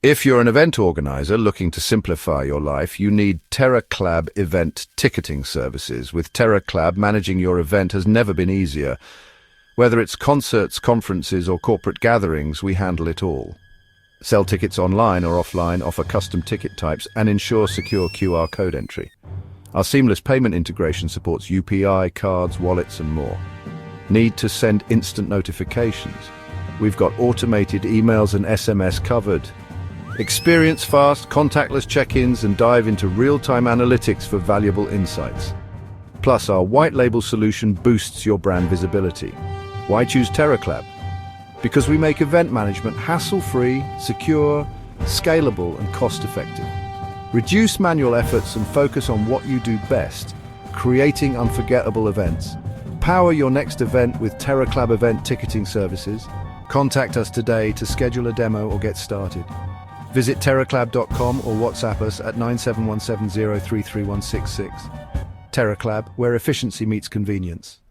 If you're an event organizer looking to simplify your life, you need Teraclab Event Ticketing Services. With Teraclab, managing your event has never been easier. Whether it's concerts, conferences, or corporate gatherings, we handle it all. Sell tickets online or offline, offer custom ticket types, and ensure secure QR code entry. Our seamless payment integration supports UPI, cards, wallets, and more. Need to send instant notifications? We've got automated emails and SMS covered. Experience fast, contactless check-ins and dive into real-time analytics for valuable insights. Plus, our white label solution boosts your brand visibility. Why choose Teraclab? Because we make event management hassle-free, secure, scalable, and cost-effective. Reduce manual efforts and focus on what you do best, creating unforgettable events. Power your next event with Teraclab Event Ticketing Services. Contact us today to schedule a demo or get started. Visit teraclab.com or WhatsApp us at 9717033166. Teraclab, where efficiency meets convenience.